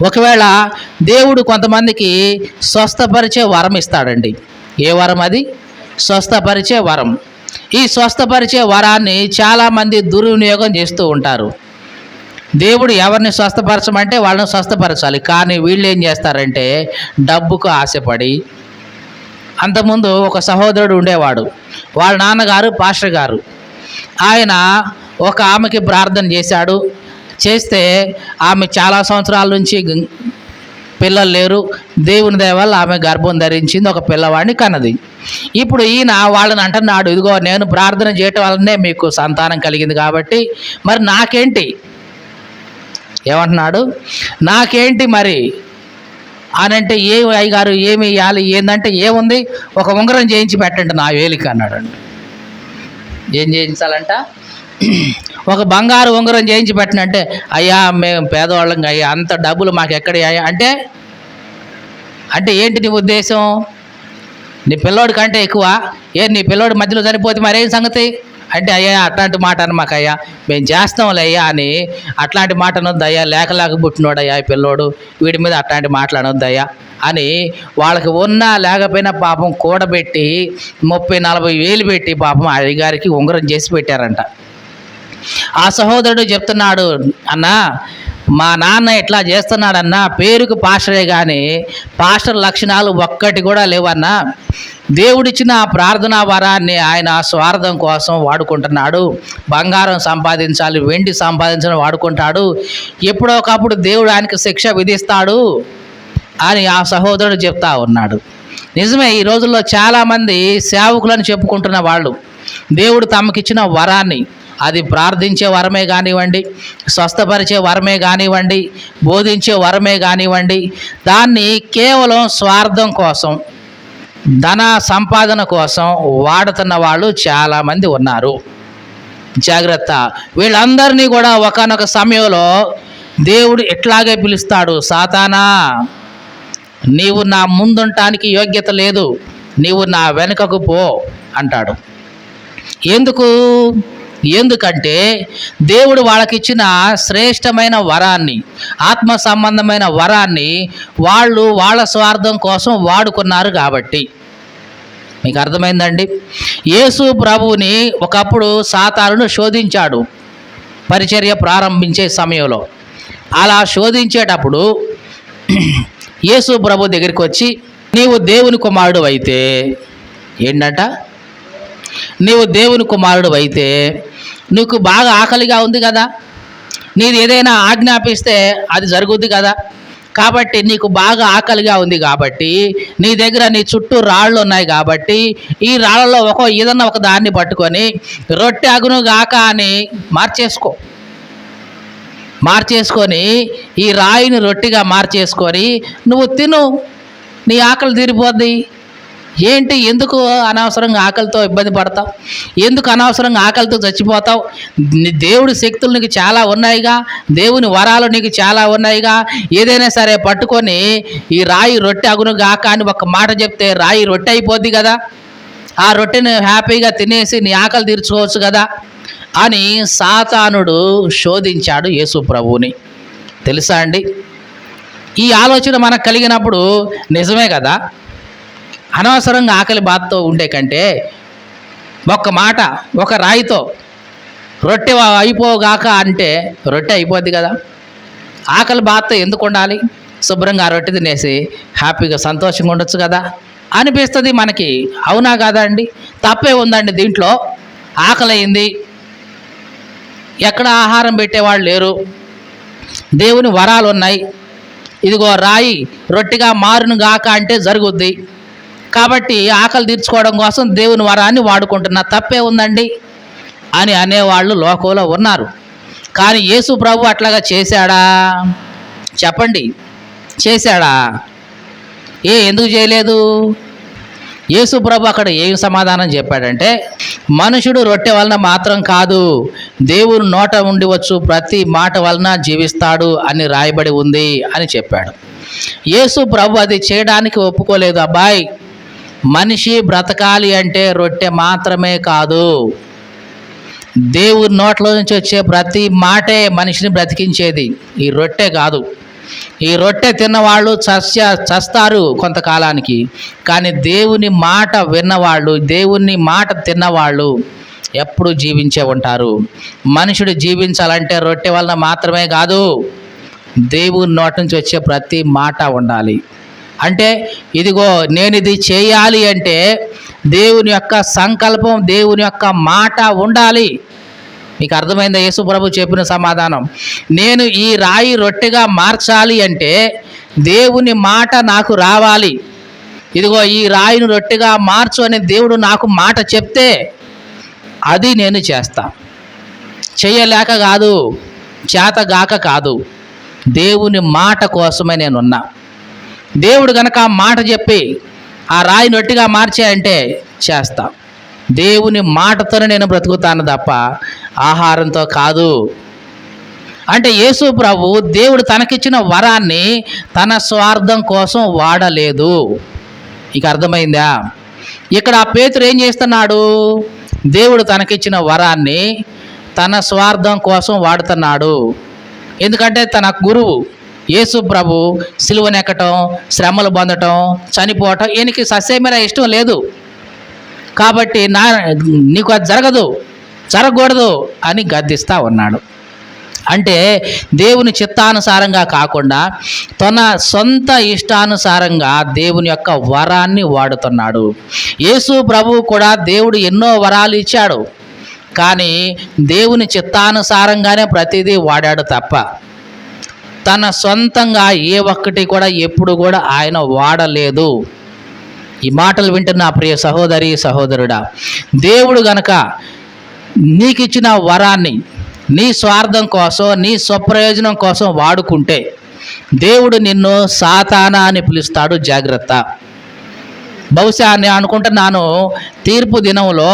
ఒకవేళ దేవుడు కొంతమందికి స్వస్థపరిచే వరం ఇస్తాడండి. ఏ వరం అది? స్వస్థపరిచే వరం. ఈ స్వస్థపరిచే వరాన్ని చాలామంది దుర్వినియోగం చేస్తూ ఉంటారు. దేవుడు ఎవరిని స్వస్థపరచమంటే వాళ్ళని స్వస్థపరచాలి, కానీ వీళ్ళు ఏం చేస్తారంటే డబ్బుకు ఆశపడి. అంతకుముందు ఒక సహోదరుడు ఉండేవాడు, వాళ్ళ నాన్నగారు పాస్టర్ గారు. ఆయన ఒక ఆమెకి ప్రార్థన చేశాడు. చేస్తే ఆమె చాలా సంవత్సరాల నుంచి పిల్లలు లేరు. దేవుని దయ వల్ల ఆమె గర్భం ధరించింది, ఒక పిల్లవాడిని కన్నది. ఇప్పుడు ఈయన వాళ్ళని అంటున్నాడు, ఇదిగో నేను ప్రార్థన చేయటం వల్లనే మీకు సంతానం కలిగింది కాబట్టి మరి నాకేంటి ఏమంటున్నాడు, నాకేంటి మరి అని అంటే, ఏ అయ్యగారు ఏమి ఇవ్వాలి ఏంటంటే, ఏముంది ఒక ఉంగరం చేయించి పెట్టండి నా వేలికి అన్నాడండి. ఏం చేయించాలంట? ఒక బంగారు ఉంగరం చేయించి పెట్టినంటే, అయ్యా మేము పేదవాళ్ళం అయ్యా, అంత డబ్బులు మాకు ఎక్కడ అంటే అంటే ఏంటి నీ ఉద్దేశం? నీ పిల్లోడి కంటే ఎక్కువ నీ పిల్లోడి మధ్యలో చనిపోతే మరేం సంగతి అంటే, అయ్యా అట్లాంటి మాట అని మాకు అయ్యా మేము చేస్తాంలే అయ్యా అని అట్లాంటి మాట అనొద్దయ్యా, లేక పుట్టినోడయ్యా ఈ పిల్లోడు, వీడి మీద అట్లాంటి మాటలు అనొద్దయ్యా అని వాళ్ళకి ఉన్నా లేకపోయినా పాపం కూడబెట్టి 30-40 వేలు పెట్టి పాపం అయ్యగారికి ఉంగరం చేసి పెట్టారంట. ఆ సహోదరుడు చెప్తున్నాడు, అన్నా మా నాన్న ఇట్లా చేస్తున్నాడన్నా, పేరుకు పాస్టరే కానీ పాస్టర్ లక్షణాలు ఒక్కటి కూడా లేవన్నా. దేవుడిచ్చిన ప్రార్థనా వరాన్ని ఆయన స్వార్థం కోసం వాడుకుంటున్నాడు. బంగారం సంపాదించాలి, వెండి సంపాదించాలని వాడుకుంటాడు. ఎప్పుడో ఒకప్పుడు దేవుడు ఆయనకు శిక్ష విధిస్తాడు అని ఆ సహోదరుడు చెప్తా ఉన్నాడు. నిజమే, ఈ రోజుల్లో చాలామంది సేవకులను చెప్పుకుంటున్న వాళ్ళు దేవుడు తమకిచ్చిన వరాన్ని, అది ప్రార్థించే వరమే కానివ్వండి, స్వస్థపరిచే వరమే కానివ్వండి, బోధించే వరమే కానివ్వండి, దాన్ని కేవలం స్వార్థం కోసం, ధన సంపాదన కోసం వాడుతున్న వాళ్ళు చాలామంది ఉన్నారు. జాగ్రత్త, వీళ్ళందరినీ కూడా ఒకానొక సమయంలో దేవుడు ఎట్లాగే పిలుస్తాడు, సాతానా నీవు నా ముందుంటానికి యోగ్యత లేదు, నీవు నా వెనుకకు పో అంటాడు. ఎందుకంటే దేవుడు వాళ్ళకిచ్చిన శ్రేష్టమైన వరాన్ని, ఆత్మ సంబంధమైన వరాన్ని వాళ్ళు వాళ్ళ స్వార్థం కోసం వాడుకున్నారు కాబట్టి. మీకు అర్థమైందండి? యేసు ప్రభువుని ఒకప్పుడు సాతానుడు శోధించాడు పరిచర్య ప్రారంభించే సమయంలో. అలా శోధించేటప్పుడు యేసు ప్రభు దగ్గరికి వచ్చి, నీవు దేవుని కుమారుడు అయితే ఏంటంట, నీవు దేవుని కుమారుడు అయితే నీకు బాగా ఆకలిగా ఉంది కదా, నీది ఏదైనా ఆజ్ఞాపిస్తే అది జరుగుద్ది కదా, కాబట్టి నీకు బాగా ఆకలిగా ఉంది కాబట్టి నీ దగ్గర నీ చుట్టూ రాళ్ళు ఉన్నాయి కాబట్టి ఈ రాళ్ళలో ఏదన్నా ఒక దాన్ని పట్టుకొని రొట్టె అగును గాక అని మార్చేసుకొని ఈ రాయిని రొట్టెగా మార్చేసుకొని నువ్వు తిను, నీ ఆకలి తీరిపోద్ది. ఏంటి, ఎందుకు అనవసరంగా ఆకలితో ఇబ్బంది పడతావు? ఎందుకు అనవసరంగా ఆకలితో చచ్చిపోతావు? దేవుడి శక్తులు నీకు చాలా ఉన్నాయిగా, దేవుని వరాలు నీకు చాలా ఉన్నాయిగా. ఏదైనా సరే పట్టుకొని ఈ రాయి రొట్టె అగును గాక అని ఒక మాట చెప్తే రాయి రొట్టె అయిపోద్ది కదా. ఆ రొట్టెని హ్యాపీగా తినేసి నీ ఆకలి తీర్చుకోవచ్చు కదా అని సాతానుడు శోధించాడు యేసు ప్రభువుని. తెలుసా అండి? ఈ ఆలోచన మనకు కలిగినప్పుడు నిజమే కదా, అనవసరంగా ఆకలి బాధతో ఉండే కంటే ఒక్క మాట, ఒక రాయితో రొట్టె అయిపోగాక అంటే రొట్టె అయిపోద్ది కదా. ఆకలి బాధతో ఎందుకు ఉండాలి? శుభ్రంగా ఆ రొట్టె తినేసి హ్యాపీగా సంతోషంగా ఉండొచ్చు కదా అనిపిస్తుంది మనకి. అవునా కాదా అండి? తప్పే ఉందండి దీంట్లో. ఆకలి అయింది, ఎక్కడ ఆహారం పెట్టేవాళ్ళు లేరు, దేవుని వరాలు ఉన్నాయి, ఇదిగో రాయి రొట్టెగా మారును గాక అంటే జరుగుద్ది, కాబట్టి ఆకలి తీర్చుకోవడం కోసం దేవుని వరాన్ని వాడుకుంటున్నా, తప్పే ఉందండి అని అనేవాళ్ళు లోకంలో ఉన్నారు. కానీ యేసు ప్రభు అట్లాగా చేశాడా? చెప్పండి, చేశాడా? ఎందుకు చేయలేదు? యేసు ప్రభు అక్కడ ఏం సమాధానం చెప్పాడంటే, మనుషుడు రొట్టె వలన మాత్రం కాదు, దేవుని నోట ఉండివచ్చు ప్రతి మాట వలన జీవిస్తాడు అని రాయబడి ఉంది అని చెప్పాడు. యేసు ప్రభు అది చేయడానికి ఒప్పుకోలేదు. అబ్బాయి, మనిషి బ్రతకాలి అంటే రొట్టె మాత్రమే కాదు, దేవుని నోట్లో నుంచి వచ్చే ప్రతి మాటే మనిషిని బ్రతికించేది, ఈ రొట్టె కాదు. ఈ రొట్టె తిన్నవాళ్ళు చస్తారు కొంతకాలానికి, కానీ దేవుని మాట విన్నవాళ్ళు, దేవుని మాట తిన్నవాళ్ళు ఎప్పుడు జీవించే ఉంటారు. మనుషుడు జీవించాలంటే రొట్టె వలన మాత్రమే కాదు, దేవుని నోటి నుంచి వచ్చే ప్రతి మాట ఉండాలి. అంటే ఇదిగో నేను ఇది చేయాలి అంటే దేవుని యొక్క సంకల్పం, దేవుని యొక్క మాట ఉండాలి. మీకు అర్థమైందా యేసు ప్రభు చెప్పిన సమాధానం? నేను ఈ రాయి రొట్టెగా మార్చాలి అంటే దేవుని మాట నాకు రావాలి. ఇదిగో ఈ రాయిని రొట్టెగా మార్చు అని దేవుడు నాకు మాట చెప్తే అది నేను చేస్తా. చెయ్యలేక కాదు, చేతగాక కాదు, దేవుని మాట కోసమే నేనున్నా. దేవుడు గనక ఆ మాట చెప్పి ఆ రాయి రొట్టెగా మార్చాయంటే చేస్తా. దేవుని మాటతోనే నేను బ్రతుకుతాను తప్ప ఆహారంతో కాదు. అంటే యేసు ప్రభు దేవుడు తనకిచ్చిన వరాన్ని తన స్వార్థం కోసం వాడలేదు. ఇక అర్థమైందా? ఇక్కడ ఆ పేతురు ఏం చేస్తున్నాడు? దేవుడు తనకిచ్చిన వరాన్ని తన స్వార్థం కోసం వాడుతున్నాడు. ఎందుకంటే తన గురువు యేసు ప్రభు సిలువనెక్కటం, శ్రమలు పొందటం, చనిపోవటం ఈయనకి ససేమిరా ఇష్టం లేదు. కాబట్టి నీకు అది జరగకూడదు అని గద్దిస్తూ ఉన్నాడు. అంటే దేవుని చిత్తానుసారంగా కాకుండా తన సొంత ఇష్టానుసారంగా దేవుని యొక్క వరాన్ని వాడుతున్నాడు. యేసు ప్రభువు కూడా దేవుడు ఎన్నో వరాలు ఇచ్చాడు, కానీ దేవుని చిత్తానుసారంగానే ప్రతిదీ వాడాడు తప్ప తన సొంతంగా ఏ ఒక్కటి కూడా ఎప్పుడు కూడా ఆయన వాడలేదు. ఈ మాటలు వింటున్న ప్రియ సహోదరి సహోదరుడా, దేవుడు గనక నీకు ఇచ్చిన వరాన్ని నీ స్వార్థం కోసం, నీ స్వప్రయోజనం కోసం వాడుకుంటే దేవుడు నిన్ను సాతానా అని పిలుస్తాడు. జాగ్రత్త. బహుశా నేను అనుకుంటున్నాను, తీర్పు దినంలో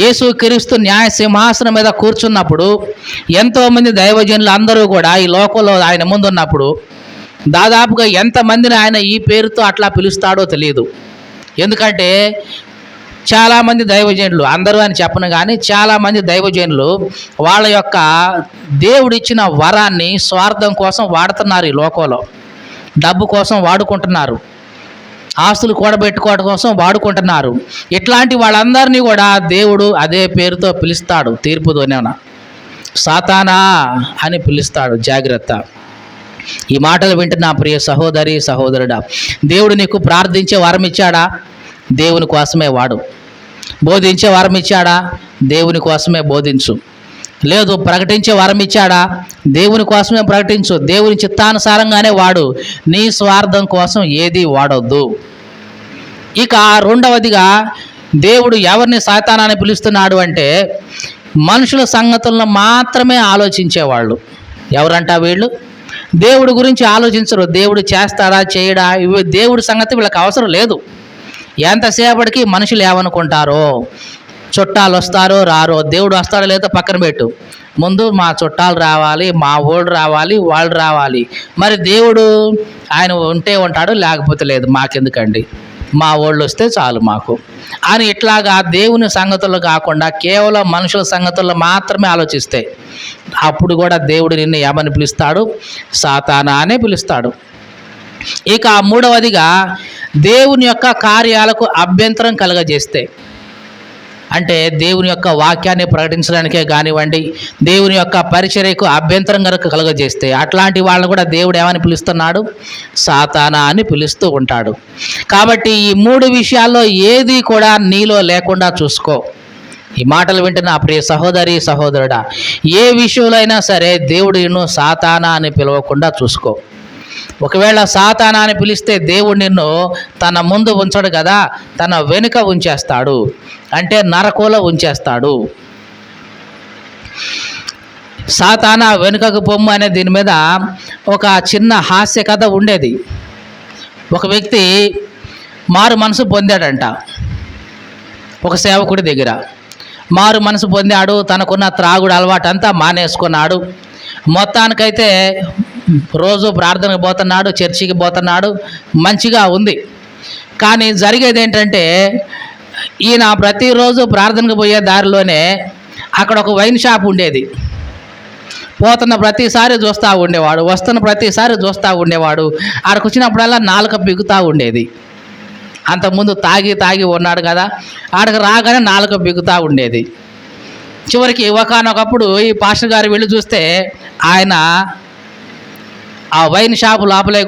యేసుక్రీస్తు న్యాయ సింహాసనం మీద కూర్చున్నప్పుడు ఎంతోమంది దైవజనులు అందరూ కూడా ఈ లోకంలో ఆయన ముందున్నప్పుడు దాదాపుగా ఎంతమందిని ఆయన ఈ పేరుతో అట్లా పిలుస్తాడో తెలియదు. ఎందుకంటే చాలామంది దైవజనులు, అందరూ అని చెప్పను కానీ చాలామంది దైవజనులు వాళ్ళ యొక్క దేవుడిచ్చిన వరాన్ని స్వార్థం కోసం వాడుతున్నారు. ఈ లోకంలో డబ్బు కోసం వాడుకుంటున్నారు, ఆస్తులు కూడబెట్టుకోవడం కోసం వాడుకుంటున్నారు. ఇట్లాంటి వాళ్ళందరినీ కూడా దేవుడు అదే పేరుతో పిలుస్తాడు. తీర్పుతోనేనా సాతానా అని పిలుస్తాడు. జాగ్రత్త. ఈ మాటలు వింటున్న ప్రియ సహోదరి సహోదరుడా, దేవుడు నీకు ప్రార్థించే వరం ఇచ్చాడా? దేవుని కోసమే వాడు. బోధించే వరం ఇచ్చాడా? దేవుని కోసమే బోధించు. లేదు ప్రకటించే వరం ఇచ్చాడా? దేవుని కోసమే ప్రకటించు. దేవుని చిత్తానుసారంగానే వాడు. నీ స్వార్థం కోసం ఏది వాడొద్దు. ఇక రెండవదిగా దేవుడు ఎవరిని సాతానాన్ని పిలుస్తున్నాడు అంటే మనుషుల సంగతులను మాత్రమే ఆలోచించేవాళ్ళు. ఎవరంటా వీళ్ళు? దేవుడి గురించి ఆలోచించరు. దేవుడు చేస్తాడా చేయడా ఇవి దేవుడి సంగతి వీళ్ళకి అవసరం లేదు. ఎంతసేపటికి మనుషులు ఏమనుకుంటారో, చుట్టాలు వస్తారో రారో, దేవుడు వస్తాడో లేదో పక్కన పెట్టు, ముందు మా చుట్టాలు రావాలి, మా ఊళ్ళు రావాలి, వాళ్ళు రావాలి. మరి దేవుడు ఆయన ఉంటే ఉంటాడు, లేకపోతే లేదు, మాకెందుకండి. మా వాళ్ళు వస్తే చాలు మాకు అని ఇట్లాగా దేవుని సంగతులు కాకుండా కేవలం మనుషుల సంగతుల్లో మాత్రమే ఆలోచిస్తే అప్పుడు కూడా దేవుడు నిన్ను ఏమని పిలుస్తాడు? సాతానా అనే పిలుస్తాడు. ఇక మూడవదిగా దేవుని యొక్క కార్యాలకు అభ్యంతరం కలగజేస్తే, అంటే దేవుని యొక్క వాక్యాన్ని ప్రకటించడానికే కానివ్వండి, దేవుని యొక్క పరిచర్యకు అభ్యంతరం కనుక కలుగజేస్తే అట్లాంటి వాళ్ళని కూడా దేవుడు ఏమని పిలుస్తున్నాడు? సాతానా అని పిలుస్తూ ఉంటాడు. కాబట్టి ఈ 3 విషయాల్లో ఏది కూడా నీలో లేకుండా చూసుకో. ఈ మాటలు వింటున్న ప్రియ సహోదరి సహోదరుడా, ఏ విషయంలో అయినా సరే దేవుడు నిన్ను సాతానా అని పిలవకుండా చూసుకో. ఒకవేళ సాతానా అని పిలిస్తే దేవుడు నిన్ను తన ముందు ఉంచడు కదా, తన వెనుక ఉంచేస్తాడు, అంటే నరకంలో ఉంచేస్తాడు. సాతానా వెనుకకు పొమ్ము అనే దీని మీద ఒక చిన్న హాస్య కథ ఉండేది. ఒక వ్యక్తి మారు మనసు పొందాడంట ఒక సేవకుడి దగ్గర. మారు మనసు పొందాడు, తనకున్న త్రాగుడు అలవాటంతా మానేసుకున్నాడు. మొత్తానికైతే రోజు ప్రార్థనకు పోతున్నాడు, చర్చికి పోతున్నాడు, మంచిగా ఉంది. కానీ జరిగేది ఏంటంటే, ఈయన ప్రతిరోజు ప్రార్థనకు పోయే దారిలోనే అక్కడ ఒక వైన్ షాప్ ఉండేది. పోతున్న ప్రతిసారి చూస్తూ ఉండేవాడు, వస్తున్న ప్రతిసారి చూస్తూ ఉండేవాడు. ఆడకు వచ్చినప్పుడల్లా నాలుక బిగుతూ ఉండేది. అంతకుముందు తాగి ఉన్నాడు కదా, ఆడకు రాగానే నాలుక బిగుతూ ఉండేది. చివరికి ఒకనొకప్పుడు ఈ పాస్టర్ గారు వెళ్ళి చూస్తే ఆయన ఆ వైన్ షాపు లోపలే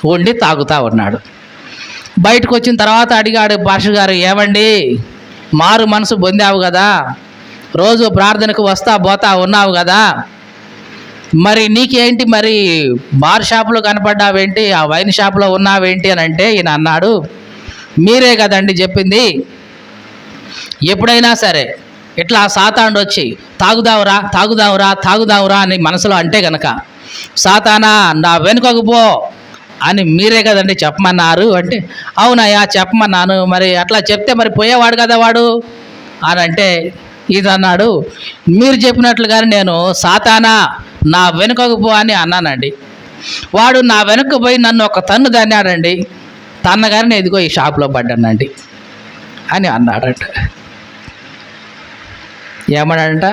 వండి తాగుతూ ఉన్నాడు. బయటకు వచ్చిన తర్వాత అడిగాడు పాస్టర్ గారు, ఏమండి మారు మనసు పొందావు కదా, రోజు ప్రార్థనకు వస్తా పోతా ఉన్నావు కదా, మరి నీకేంటి, మరి బార్ షాపులో కనపడ్డావేంటి, ఆ వైన్ షాపులో ఉన్నావేంటి అని అంటే ఈయన అన్నాడు, మీరే కదండి చెప్పింది, ఎప్పుడైనా సరే ఇట్లా సాతానుడు వచ్చి తాగుదావురా అని మనసులో అంటే గనక, సాతానా నా వెనుకకు పో అని మీరే కదండి చెప్పమన్నారు అంటే, అవునయ్యా చెప్పమన్నాను, మరి అట్లా చెప్తే మరి పోయేవాడు కదా వాడు అని అంటే, ఇది అన్నాడు, మీరు చెప్పినట్లుగానే నేను సాతానా నా వెనుకకు పో అని అన్నానండి. వాడు నా వెనుక పోయి నన్ను ఒక తన్ను తన్నాడండి, తన్నగానే ఇదిగో ఈ షాప్లో పడ్డానండి అని అన్నాడంట. ఏమన్నాడంట?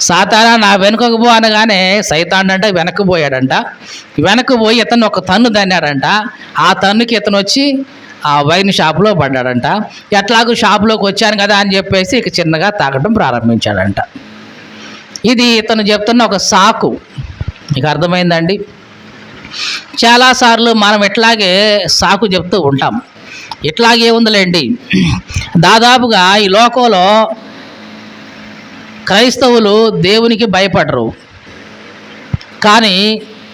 సాతానా నా వెనుకకు పో అనగానే సైతాన్ అంటే వెనక్కి పోయాడంట. వెనక్కి పోయి ఇతను ఒక తన్ను తన్నాడంట. ఆ తన్నుకి ఇతను వచ్చి ఆ వైన్ షాపులో పడ్డాడంట. ఎట్లాగూ షాపులోకి వచ్చాను కదా అని చెప్పేసి ఇక చిన్నగా తాగడం ప్రారంభించాడంట. ఇది ఇతను చెప్తున్న ఒక సాకు. మీకు అర్థమైందండి? చాలాసార్లు మనం ఇట్లాగే సాకు చెప్తూ ఉంటాం. ఇట్లాగే ఉందిలేండి, దాదాపుగా ఈ లోకంలో క్రైస్తవులు దేవునికి భయపడరు, కానీ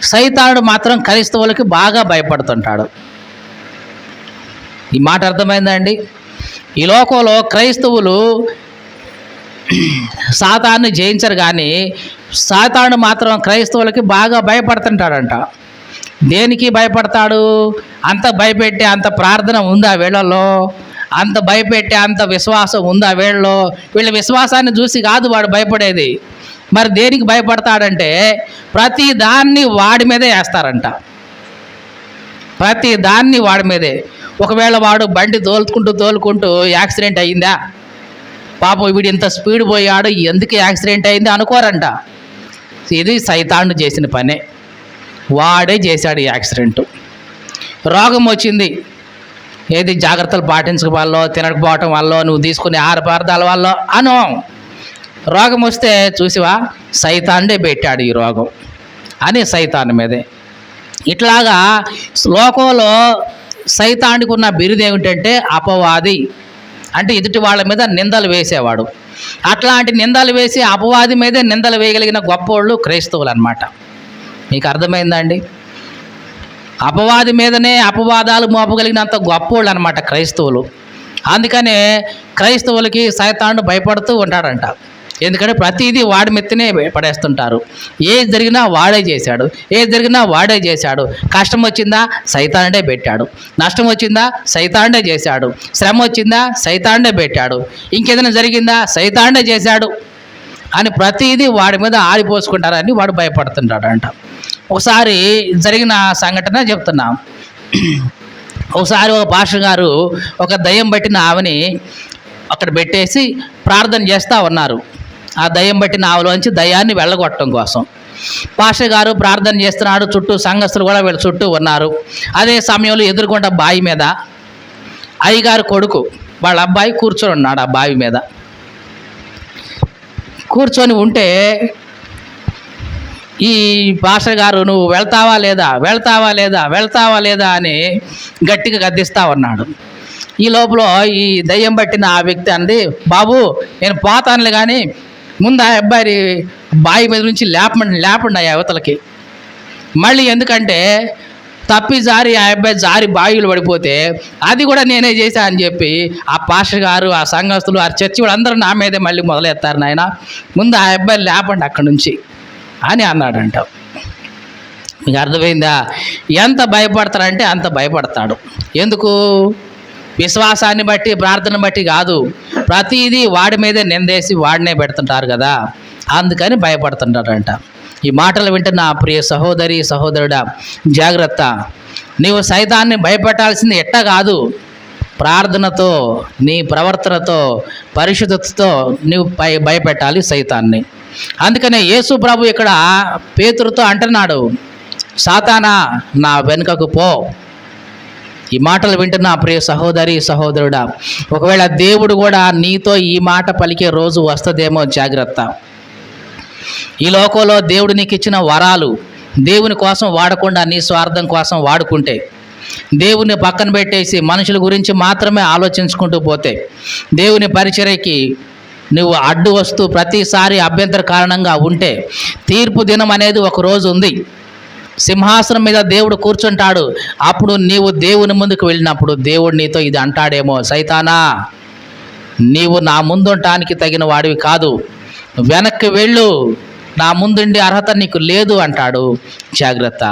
సైతానుడు మాత్రం క్రైస్తవులకి బాగా భయపడుతుంటాడు. ఈ మాట అర్థమైందండి? ఈ లోకంలో క్రైస్తవులు సాతాన్ని జయించరు, కానీ సాతానుడు మాత్రం క్రైస్తవులకి బాగా భయపడుతుంటాడంట. దేనికి భయపడతాడు? అంత భయపెట్టే అంత ప్రార్థన ఉందా వీళ్ళలో? అంత భయపెట్టే అంత విశ్వాసం ఉందా వీళ్ళలో? వీళ్ళ విశ్వాసాన్ని చూసి కాదు వాడు భయపడేది. మరి దేనికి భయపడతాడంటే, ప్రతి దాన్ని వాడి మీదే వేస్తారంట. ప్రతి దాన్ని వాడి మీదే. ఒకవేళ వాడు బండి తోలుకుంటూ యాక్సిడెంట్ అయ్యిందా, పాపం వీడు ఇంత స్పీడ్ పోయాడు, ఎందుకు యాక్సిడెంట్ అయింది అనుకోరంట. ఇది సైతానుడు చేసిన పనే, వాడే చేశాడు ఈ యాక్సిడెంట్. రోగం వచ్చింది, ఏది జాగ్రత్తలు పాటించకపోవల్లో, తినకపోవటం వల్ల, నువ్వు తీసుకునే ఆహార పదార్థాల వల్ల అను. రోగం వస్తే చూసివా సైతానుడే పెట్టాడు ఈ రోగం అని సైతాను మీదే. ఇట్లాగా లోకంలో సైతానుడికి ఉన్న బిరుదు ఏమిటంటే అపవాది, అంటే ఎదుటి వాళ్ళ మీద నిందలు వేసేవాడు. అట్లాంటి నిందలు వేసి అపవాది మీదే నిందలు వేయగలిగిన గొప్పోళ్ళు క్రైస్తవులు అన్నమాట. మీకు అర్థమైందండి? అపవాది మీదనే అపవాదాలు మోపగలిగినంత గొప్పోళ్ళు అనమాట క్రైస్తవులు. అందుకనే క్రైస్తవులకి సైతానుడు భయపడుతూ ఉంటాడంట. ఎందుకంటే ప్రతిదీ వాడి మెత్తనే పడేస్తుంటారు. ఏది జరిగినా వాడే చేశాడు, ఏది జరిగినా వాడే చేశాడు. కష్టం వచ్చిందా సైతానుడే పెట్టాడు, నష్టం వచ్చిందా సైతానుడే చేశాడు, శ్రమ వచ్చిందా సైతానుడే పెట్టాడు, ఇంకేదైనా జరిగిందా సైతానుడే చేశాడు అని ప్రతిదీ వాడి మీద ఆడిపోసుకుంటారని వాడు భయపడుతుంటాడంట. ఒకసారి జరిగిన సంఘటన చెప్తున్నాం. ఒకసారి ఒక పాస్టర్ గారు ఒక దయ్యం పట్టిన ఆమెని అక్కడ పెట్టేసి ప్రార్థన చేస్తూ ఉన్నారు. ఆ దయ్యం పట్టిన ఆవులోంచి దయ్యాన్ని వెళ్ళగొట్టడం కోసం పాస్టర్ గారు ప్రార్థన చేస్తున్నాడు. చుట్టూ సంఘస్థులు కూడా వీళ్ళ చుట్టూ ఉన్నారు. అదే సమయంలో ఎదురుకొండ బావి మీద అయ్యగారు కొడుకు వాళ్ళ అబ్బాయి కూర్చొని ఉన్నాడు. ఆ బావి మీద కూర్చొని ఉంటే ఈ పాస్టర్ గారు నువ్వు వెళ్తావా లేదా, వెళ్తావా లేదా, వెళ్తావా లేదా అని గట్టిగా గద్దిస్తూ ఉన్నాడు. ఈ లోపల ఈ దయ్యం పట్టిన ఆ వ్యక్తి అంది, బాబు నేను పోతానులే కానీ ముందు ఆ అబ్బాయి బావి మీద నుంచి లేపండి ఆ యువతలకి. మళ్ళీ ఎందుకంటే తప్పి జారి ఆ అబ్బాయి జారి బావిలు పడిపోతే అది కూడా నేనే చేశా అని చెప్పి ఆ పాస్టర్ గారు, ఆ సంఘస్థులు, ఆ చర్చి వాళ్ళు అందరూ నా మీదే మళ్ళీ మొదలెత్తారు. నాయన ముందు ఆ అబ్బాయి లేపండి అక్కడి నుంచి అని అన్నాడంట. మీకు అర్థమైందా? ఎంత భయపడతారంటే అంత భయపడతాడు. ఎందుకు? విశ్వాసాన్ని బట్టి, ప్రార్థన బట్టి కాదు. ప్రతిదీ వాడి మీదే నిందేసి వాడినే పెడుతుంటారు కదా, అందుకని భయపడుతుంటారంట. ఈ మాటలు వింటున్న ప్రియ సహోదరి సహోదరుడా, జాగ్రత్త. నీవు సైతాన్ని భయపెట్టాల్సింది ఎట్ట కాదు, ప్రార్థనతో, నీ ప్రవర్తనతో, పరిశుద్ధతతో నీవు భయపెట్టాలి సైతాన్ని. అందుకనే యేసు ప్రభు ఇక్కడ పేతురుతో అంటున్నాడు, సాతానా నా వెనుకకు పో. ఈ మాటలు వింటున్న ప్రియ సహోదరి సహోదరుడా, ఒకవేళ దేవుడు కూడా నీతో ఈ మాట పలికే రోజు వస్తుందేమో జాగ్రత్త. ఈ లోకంలో దేవుడు నీకు ఇచ్చిన వరాలు దేవుని కోసం వాడకుండా నీ స్వార్థం కోసం వాడుకుంటే, దేవుని పక్కన పెట్టేసి మనుషుల గురించి మాత్రమే ఆలోచించుకుంటూ పోతే, దేవుని పరిచర్యకి నువ్వు అడ్డు వస్తూ ప్రతిసారి అభ్యంతర కారణంగా ఉంటే, తీర్పు దినం అనేది ఒక రోజు ఉంది. సింహాసనం మీద దేవుడు కూర్చుంటాడు. అప్పుడు నీవు దేవుని ముందుకు వెళ్ళినప్పుడు దేవుడు నీతో ఇది అంటాడేమో, సైతానా నీవు నా ముందుంటానికి తగిన వాడివి కాదు, వెనక్కి వెళ్ళు, నా ముందుండే అర్హత నీకు లేదు అంటాడు. జాగ్రత్త.